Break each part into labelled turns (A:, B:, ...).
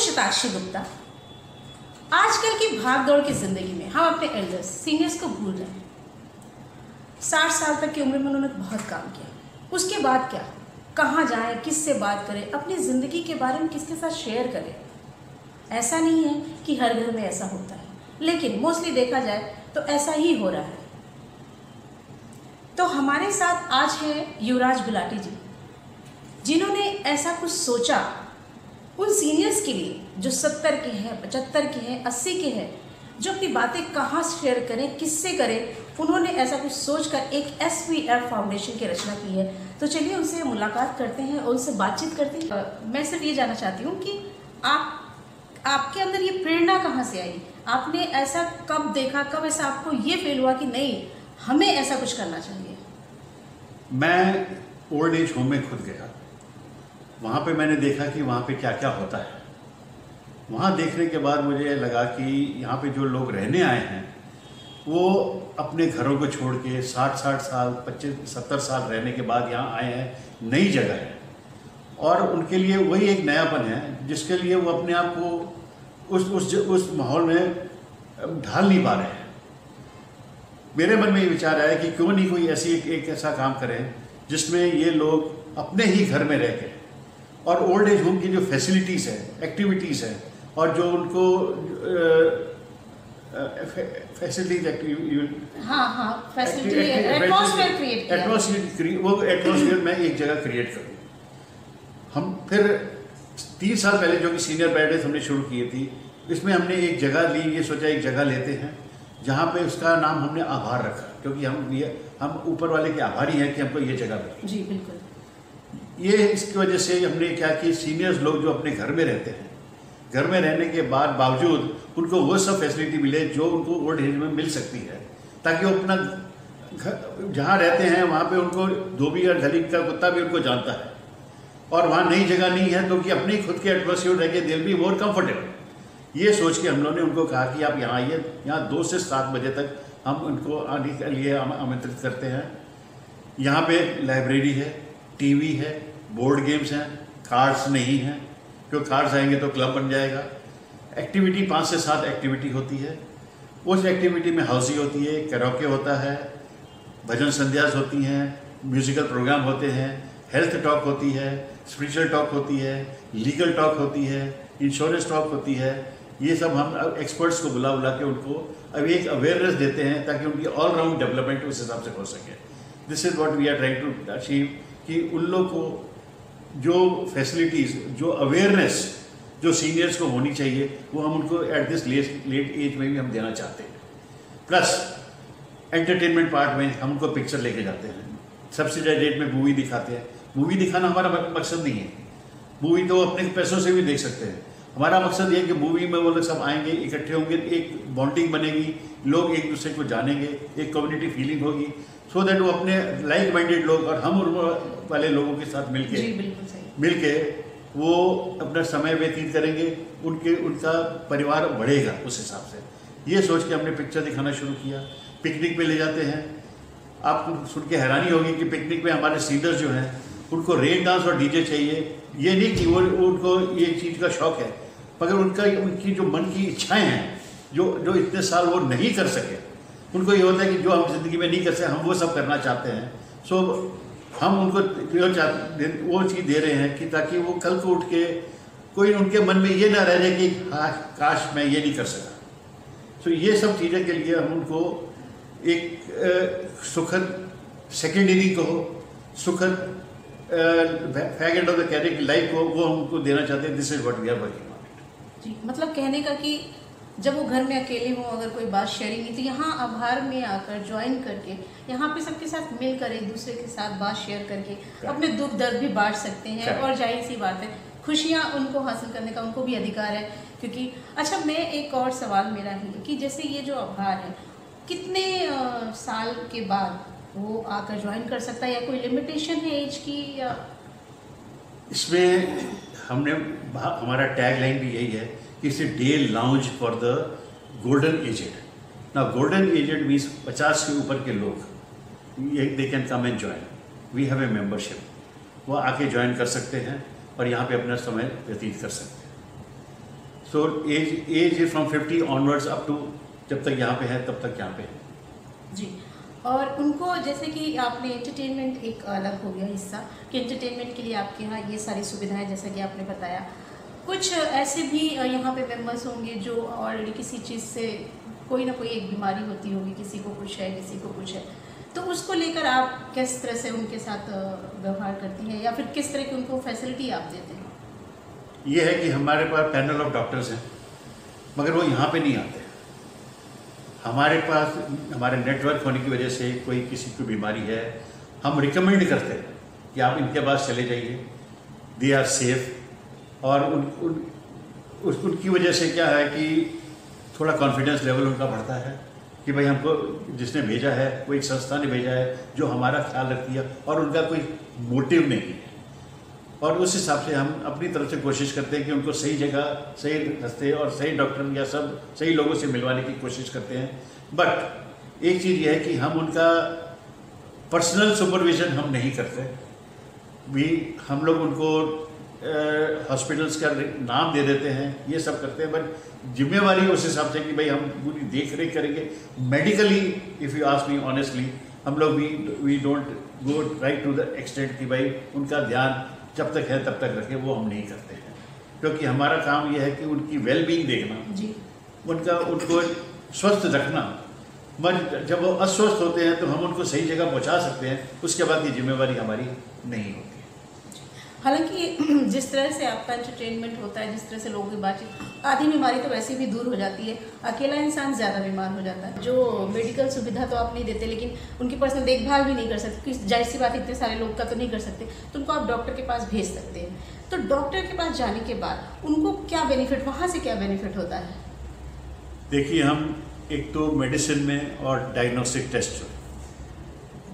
A: शताक्षी गुप्ता। आजकल की भागदौड़ की जिंदगी में हम अपने एल्डर्स सीनियर्स को भूल रहे हैं। 60 साल तक की उम्र में उन्होंने बहुत काम किया, उसके बाद क्या, कहाँ जाएं, किससे बात करें, अपनी ज़िंदगी के बारे में किसके साथ शेयर करें। ऐसा नहीं है कि हर घर में ऐसा होता है, लेकिन मोस्टली देखा जाए तो ऐसा ही हो रहा है। तो हमारे साथ आज है युवराज गुलाटी जी, जिन्होंने ऐसा कुछ सोचा उन सीनियर्स के लिए जो 70 के हैं, 75 के हैं, 80 के हैं, जो अपनी बातें कहाँ शेयर करें, किससे करें। उन्होंने ऐसा कुछ सोचकर एक SVF फाउंडेशन की रचना की है। तो चलिए उनसे मुलाकात करते हैं और उनसे बातचीत करते हैं। मैं सिर्फ ये जानना चाहती हूँ कि आपके अंदर ये प्रेरणा कहाँ से आई? आपने ऐसा कब देखा, कब ऐसा आपको ये फील हुआ कि नहीं, हमें ऐसा कुछ करना चाहिए?
B: मैं ओल्ड एज होम में खुद गया, वहाँ पे मैंने देखा कि वहाँ पे क्या क्या होता है। वहाँ देखने के बाद मुझे लगा कि यहाँ पे जो लोग रहने आए हैं वो अपने घरों को छोड़ के 60 साल 25-70 साल रहने के बाद यहाँ आए हैं, नई जगह है और उनके लिए वही एक नयापन है जिसके लिए वो अपने आप को उस माहौल में ढाल नहीं पा रहे हैं। मेरे मन में ये विचार आया कि क्यों नहीं कोई एक ऐसा काम करें जिसमें ये लोग अपने ही घर में रह के और ओल्ड एज होम की जो फैसिलिटीज़ है, एक्टिविटीज़ है और जो उनको फैसिलिटीज वो एटमॉस्फेयर में एक जगह क्रिएट करूँ। हम फिर 3 साल पहले जो कि सीनियर बैडेज हमने शुरू की थी, इसमें हमने एक जगह ली, ये सोचा एक जगह लेते हैं जहाँ पे उसका नाम हमने आभार रखा, क्योंकि हम ऊपर वाले के आभारी हैं कि हमको ये जगह मिली।
A: जी बिल्कुल।
B: ये इसकी वजह से हमने क्या कि सीनियर्स लोग जो अपने घर में रहते हैं, घर में रहने के बावजूद उनको वो सब फैसिलिटी मिले जो उनको ओल्ड एज में मिल सकती है, ताकि वो अपना जहाँ रहते हैं वहाँ पे उनको धोबी और गली का कुत्ता भी उनको जानता है और वहाँ नई जगह नहीं है तो कि अपनी खुद के एटमॉस्फेयर रह के दिल भी मोर कंफर्टेबल। ये सोच के हम लोगों ने उनको कहा कि आप यहाँ आइए, यहाँ 2 से 7 बजे तक हम उनको आने के लिए आमंत्रित करते हैं। यहाँ पे लाइब्रेरी है, टीवी है, बोर्ड गेम्स हैं, कार्ड्स नहीं हैं, क्योंकि कार्ड्स आएंगे तो क्लब बन जाएगा। एक्टिविटी 5 से 7 एक्टिविटी होती है। उस एक्टिविटी में हाउसी होती है, कैरोके होता है, भजन संध्यास होती हैं, म्यूजिकल प्रोग्राम होते हैं, हेल्थ टॉक होती है, स्पिरिचुअल टॉक होती है, लीगल टॉक होती है, इंश्योरेंस टॉक होती है। ये सब हम एक्सपर्ट्स को बुला के उनको अभी एक अवेयरनेस देते हैं ताकि उनकी ऑल राउंड डेवलपमेंट उस हिसाब से हो सके। This is what we are trying to achieve, कि उन लोग को जो फैसिलिटीज़, जो अवेयरनेस जो सीनियर्स को होनी चाहिए वो हम उनको एट दिस लेट एज में भी हम देना चाहते हैं। प्लस एंटरटेनमेंट पार्ट में हम उनको पिक्चर लेके जाते हैं, सब्सिडाइज रेट में मूवी दिखाते हैं। मूवी दिखाना हमारा मकसद नहीं है, मूवी तो अपने पैसों से भी देख सकते हैं। हमारा मकसद ये है कि मूवी में वो लोग सब आएंगे, इकट्ठे होंगे, एक बॉन्डिंग बनेगी, लोग एक दूसरे को जानेंगे, एक कम्युनिटी फीलिंग होगी, सो दैट वो अपने लाइक माइंडेड लोग और हम वाले लोगों के साथ मिलके वो अपना समय व्यतीत करेंगे, उनका परिवार बढ़ेगा उस हिसाब से। ये सोच के हमने पिक्चर दिखाना शुरू किया। पिकनिक पे ले जाते हैं। आपको सुन के हैरानी होगी कि पिकनिक में हमारे सीनियर्स जो हैं उनको रेन डांस और डीजे चाहिए। ये नहीं कि वो उनको ये चीज़ का शौक है, मगर उनकी जो मन की इच्छाएँ हैं जो इतने साल वो नहीं कर सके, उनको ये होता है कि जो हम जिंदगी में नहीं कर सकते हम वो सब करना चाहते हैं। सो हम उनको वो चीज़ दे रहे हैं कि ताकि वो कल को उठ के कोई उनके मन में ये ना रह जाए कि काश मैं ये नहीं कर सका। सो ये सब चीज़ें के लिए हम उनको एक सुखद सेकेंड इनिंग को, सुखद fag end of the career की लाइफ को वो हमको देना चाहते हैं। This is what we are working on.
A: जी, मतलब कहने का कि जब वो घर में अकेले हों, अगर कोई बात शेयरिंग नहीं, तो यहाँ आभार में आकर ज्वाइन करके यहाँ पे सबके साथ मिलकर एक दूसरे के साथ बात शेयर करके अपने दुख दर्द भी बांट सकते हैं। और जाहिर सी बात है खुशियाँ उनको हासिल करने का उनको भी अधिकार है। क्योंकि अच्छा, मैं एक और सवाल मेरा है कि जैसे ये जो आभार है कितने साल के बाद वो आकर ज्वाइन कर सकता है, या कोई लिमिटेशन है एज की? या
B: इसमें हमारा टैग लाइन भी यही है कि it's a day lounge for the golden aged. ना गोल्डन एजेड मीन्स 50 से ऊपर के लोग, they can come and join. We have a membership, वो आके ज्वाइन कर सकते हैं और यहाँ पे अपना समय व्यतीत कर सकते हैं। So age is from 50 onwards up to जब तक यहाँ पे है तब तक यहाँ पे है।
A: जी। और उनको जैसे कि आपने एंटरटेनमेंट एक अलग हो गया हिस्सा कि एंटरटेनमेंट के लिए आपके यहाँ ये सारी सुविधाएं जैसा कि आपने बताया, कुछ ऐसे भी यहाँ पे मेंबर्स होंगे जो ऑलरेडी किसी चीज़ से कोई ना कोई एक बीमारी होती होगी, किसी को कुछ है किसी को कुछ है, तो उसको लेकर आप किस तरह से उनके साथ व्यवहार करती हैं या फिर किस तरह की उनको फैसिलिटी आप देते हैं?
B: ये है कि हमारे पास पैनल ऑफ डॉक्टर्स हैं, मगर वो यहाँ पे नहीं आते। हमारे पास हमारे नेटवर्क होने की वजह से कोई किसी को बीमारी है, हम रिकमेंड करते हैं कि आप इनके पास चले जाइए, दे आर सेफ। और उनकी वजह से क्या है कि थोड़ा कॉन्फिडेंस लेवल उनका बढ़ता है कि भाई हमको जिसने भेजा है वो एक संस्था ने भेजा है जो हमारा ख्याल रखती है और उनका कोई मोटिव नहीं है। और उस हिसाब से हम अपनी तरफ से कोशिश करते हैं कि उनको सही जगह, सही रास्ते और सही डॉक्टर या सब सही लोगों से मिलवाने की कोशिश करते हैं। बट एक चीज़ ये है कि हम उनका पर्सनल सुपरविजन हम नहीं करते भी। हम लोग उनको हॉस्पिटल्स का नाम दे देते हैं, ये सब करते हैं, बट जिम्मेवारी उस हिसाब से कि भाई हम पूरी देख रेख करेंगे। Medically if you ask me honestly, हम लोग we don't go right to the extent कि भाई उनका ध्यान जब तक है तब तक रखें, वो हम नहीं करते हैं। क्योंकि हमारा काम यह है कि उनकी वेलबींग देखना
A: जी,
B: उनको स्वस्थ रखना। जब वो अस्वस्थ होते हैं तो हम उनको सही जगह पहुंचा सकते हैं, उसके बाद ये जिम्मेवारी हमारी नहीं होती।
A: हालांकि जिस तरह से आपका एंटरटेनमेंट होता है, जिस तरह से लोगों की बातचीत, आधी बीमारी तो वैसे भी दूर हो जाती है, अकेला इंसान ज़्यादा बीमार हो जाता है। जो मेडिकल सुविधा तो आप नहीं देते, लेकिन उनकी पर्सनल देखभाल भी नहीं कर सकते, क्योंकि जाहिर सी बात इतने सारे लोग का तो नहीं कर सकते, तो उनको आप डॉक्टर के पास भेज सकते हैं। तो डॉक्टर के पास जाने के बाद उनको क्या बेनिफिट, वहाँ से क्या बेनिफिट होता है?
B: देखिए, हम एक तो मेडिसिन में और डायग्नोस्टिक टेस्ट,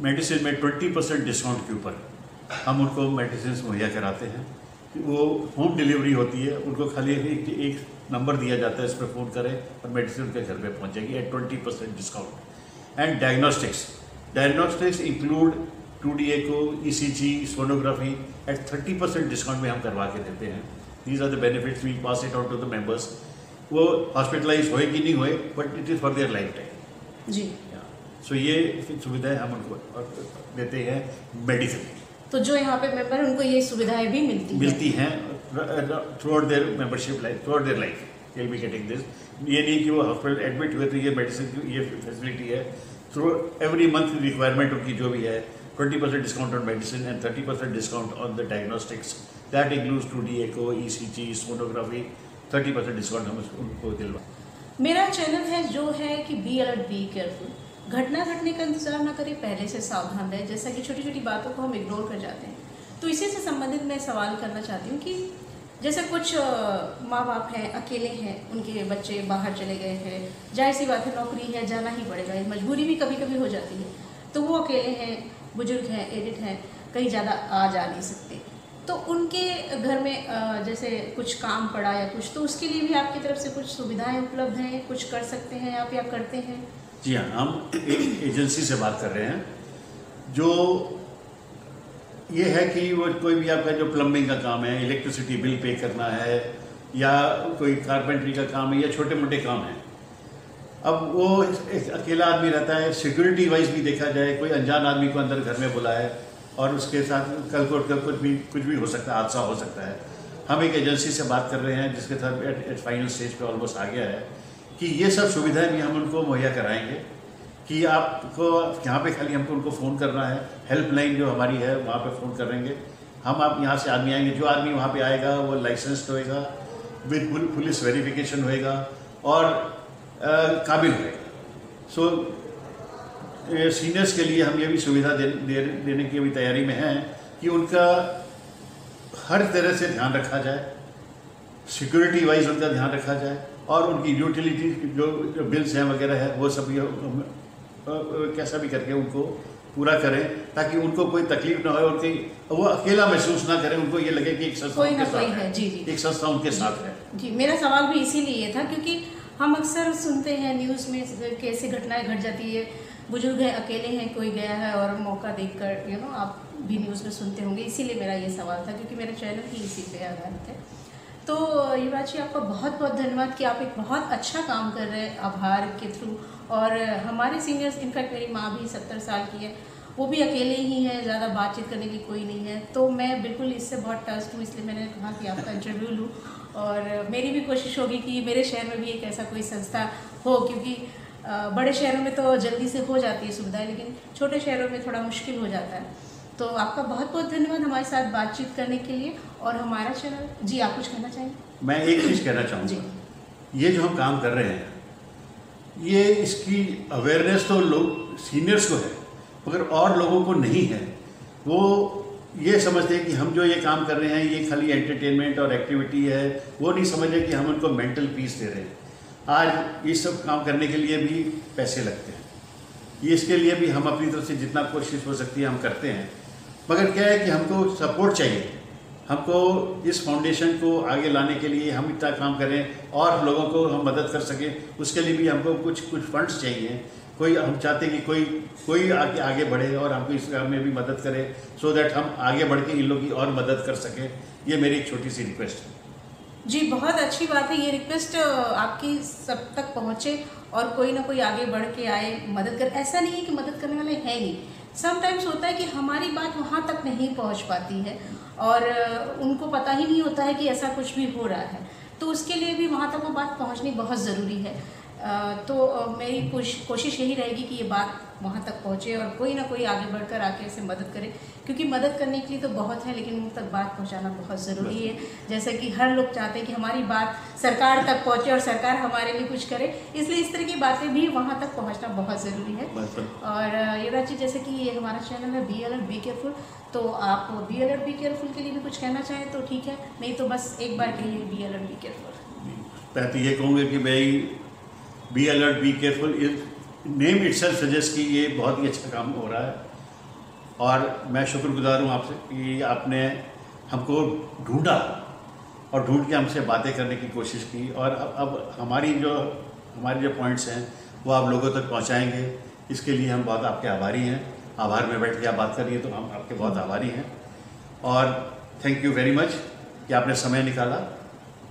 B: मेडिसिन में 20% डिस्काउंट के ऊपर हम उनको मेडिसिन मुहैया कराते हैं। वो होम डिलीवरी होती है, उनको खाली एक नंबर दिया जाता है, इस पर फ़ोन करें और मेडिसिन उनके घर पे पहुंचेगी at 20% discount. And diagnostics include 2D echo, ECG, sonography at 30% discount में हम करवा के देते हैं। These are the benefits, we pass it out to the members. वो हॉस्पिटलाइज होए कि नहीं होए, but it is for their lifetime.
A: जी।
B: सो ये सुविधाएं हम उनको देते हैं मेडिकली।
A: तो जो यहाँ पे मेंबर हैं उनको ये सुविधाएं भी मिलती
B: हैं throughout their membership life, throughout their life they will be getting this. ये नहीं कि वो हॉस्पिटल एडमिट हुए तो ये मेडिसिन की ये फैसिलिटी है। थ्रू एवरी मंथ रिक्वायरमेंट उनकी जो भी है, 20% discount on medicine and 30% discount on the diagnostics. That includes 2D echo, ECG, sonography, 30% discount हम उनको दिलवा।
A: मेरा चैनल है जो है कि बी अलर्ट, बी केयरफुल। घटना घटने का इंतजार ना करें, पहले से सावधान रहें। जैसा कि छोटी छोटी बातों को हम इग्नोर कर जाते हैं, तो इसी से संबंधित मैं सवाल करना चाहती हूँ कि जैसे कुछ माँ बाप हैं, अकेले हैं, उनके बच्चे बाहर चले गए हैं, जाहिर सी बात है नौकरी है, जाना ही पड़ेगा, मजबूरी भी कभी कभी हो जाती है, तो वो अकेले हैं, बुजुर्ग हैं, एडिड हैं, कहीं ज़्यादा आ जा नहीं सकते, तो उनके घर में जैसे कुछ काम पड़ा या कुछ, तो उसके लिए भी आपकी तरफ से कुछ सुविधाएं उपलब्ध हैं, कुछ कर सकते हैं आप या करते हैं?
B: जी हाँ, हम एक एजेंसी से बात कर रहे हैं जो ये है कि वो कोई भी आपका जो प्लम्बिंग का काम है, इलेक्ट्रिसिटी बिल पे करना है, या कोई कारपेंटरी का काम है, या छोटे मोटे काम है। अब वो एक अकेला आदमी रहता है, सिक्योरिटी वाइज भी देखा जाए, कोई अनजान आदमी को अंदर घर में बुलाए और उसके साथ कल को कुछ भी हो सकता है, हादसा हो सकता है। हम एक एजेंसी से बात कर रहे हैं जिसके साथ एट फाइनल स्टेज पे ऑलमोस्ट आ गया है कि ये सब सुविधाएं भी हम उनको मुहैया कराएंगे कि आपको यहाँ पे खाली हमको उनको फ़ोन करना है। हेल्पलाइन जो हमारी है वहाँ पे फ़ोन करेंगे हम, आप यहाँ से आदमी आएंगे, जो आदमी वहाँ पे आएगा वो लाइसेंस्ड होएगा, विद पुलिस वेरिफिकेशन होएगा और काबिल होएगा। सो सीनियर्स के लिए हम ये भी सुविधा देने की अभी तैयारी में हैं कि उनका हर तरह से ध्यान रखा जाए, सिक्योरिटी वाइज उनका ध्यान रखा जाए, और उनकी यूटिलिटी जो बिल्स हैं वगैरह है वो सब कैसा भी करके उनको पूरा करें ताकि उनको कोई तकलीफ ना हो और वो अकेला महसूस ना करें, उनको ये लगे कि एक संस्था उनके साथ है।
A: जी जी,
B: एक संस्था उनके साथ है।
A: जी, मेरा सवाल भी इसीलिए था क्योंकि हम अक्सर सुनते हैं न्यूज़ में कैसे घटनाएं घट जाती है, बुजुर्ग हैं, अकेले हैं, कोई गया है और मौका देखकर आप भी न्यूज़ में सुनते होंगे, इसीलिए मेरा ये सवाल था क्योंकि मेरा चैनल ही इसी पे आधारित है। तो युवराज जी, आपका बहुत बहुत धन्यवाद कि आप एक बहुत अच्छा काम कर रहे हैं आभार के थ्रू। और हमारे सीनियर्स, इनफैक्ट मेरी माँ भी 70 साल की है, वो भी अकेले ही हैं, ज़्यादा बातचीत करने की कोई नहीं है। तो मैं बिल्कुल इससे बहुत टस्ट हूँ, इसलिए मैंने कहा कि आपका इंटरव्यू लूँ। और मेरी भी कोशिश होगी कि मेरे शहर में भी एक ऐसा कोई संस्था हो, क्योंकि बड़े शहरों में तो जल्दी से हो जाती है सुविधाएं, लेकिन छोटे शहरों में थोड़ा मुश्किल हो जाता है। तो आपका बहुत बहुत धन्यवाद हमारे साथ बातचीत करने के लिए। और हमारा चैनल, जी आप कुछ कहना चाहेंगे?
B: मैं एक चीज़ कहना चाहूँगा, ये जो हम काम कर रहे हैं, ये इसकी अवेयरनेस तो लोग सीनियर्स को है, मगर और लोगों को नहीं है। वो ये समझते हैं कि हम जो ये काम कर रहे हैं ये खाली एंटरटेनमेंट और एक्टिविटी है, वो नहीं समझ रहे कि हम उनको मेंटल पीस दे रहे हैं। आज ये सब काम करने के लिए भी पैसे लगते हैं, ये इसके लिए भी हम अपनी तरफ से जितना कोशिश हो सकती है हम करते हैं, मगर क्या है कि हमको सपोर्ट चाहिए। हमको इस फाउंडेशन को आगे लाने के लिए हम इतना काम करें और लोगों को हम मदद कर सकें, उसके लिए भी हमको कुछ फंड्स चाहिए। कोई हम चाहते हैं कि कोई आगे बढ़े और हमको इस काम में भी मदद करे, सो दैट हम आगे बढ़ के इन लोगों की और मदद कर सकें। ये मेरी एक छोटी सी रिक्वेस्ट है।
A: जी, बहुत अच्छी बात है। ये रिक्वेस्ट आपकी सब तक पहुँचे और कोई ना कोई आगे बढ़ के आए, मदद कर। ऐसा नहीं है कि मदद करने वाले हैं नहीं, समटाइम्स होता है कि हमारी बात वहाँ तक नहीं पहुँच पाती है और उनको पता ही नहीं होता है कि ऐसा कुछ भी हो रहा है। तो उसके लिए भी वहाँ तक वो बात पहुँचनी बहुत ज़रूरी है। तो मेरी कोशिश यही रहेगी कि ये बात वहाँ तक पहुँचे और कोई ना कोई आगे बढ़कर आके इसे मदद करे, क्योंकि मदद करने के लिए तो बहुत है, लेकिन उन तक बात पहुँचाना बहुत ज़रूरी है। जैसे कि हर लोग चाहते हैं कि हमारी बात सरकार तक पहुँचे और सरकार हमारे लिए कुछ करे, इसलिए इस तरह की बातें भी वहाँ तक पहुँचना बहुत ज़रूरी है। और युवराज जी, जैसे कि ये हमारा चैनल है बी अलर्ट बी केयरफुल, तो आप बी अलर्ट बी केयरफुल के लिए भी कुछ कहना चाहें तो ठीक है, नहीं तो बस एक बार कहिए बी अलर्ट बी केयरफुल।
B: मैं तो ये कहूँगा कि भाई be alert be careful, name itself suggest कि ये बहुत ही अच्छा काम हो रहा है। और मैं शुक्रगुजार हूँ आपसे कि आपने हमको ढूंढा और ढूंढ के हमसे बातें करने की कोशिश की, और अब हमारे जो पॉइंट्स हैं वो आप लोगों तक पहुँचाएँगे। इसके लिए हम बहुत आपके आभारी हैं। आभार में बैठ के आप बात कर रही है तो हम आपके बहुत आभारी हैं। और थैंक यू वेरी मच कि आपने समय निकाला,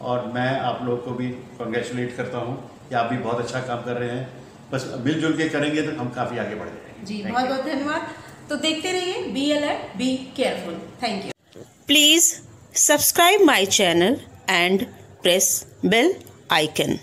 B: और मैं आप लोगों को भी कॉन्ग्रेचुलेट करता हूँ कि आप भी बहुत अच्छा काम कर रहे हैं। बस मिलजुल के करेंगे तो हम काफ़ी आगे बढ़ जाएंगे।
A: जी, बहुत बहुत धन्यवाद। तो देखते रहिए be alert be careful. Thank you. Please subscribe my channel and press bell icon.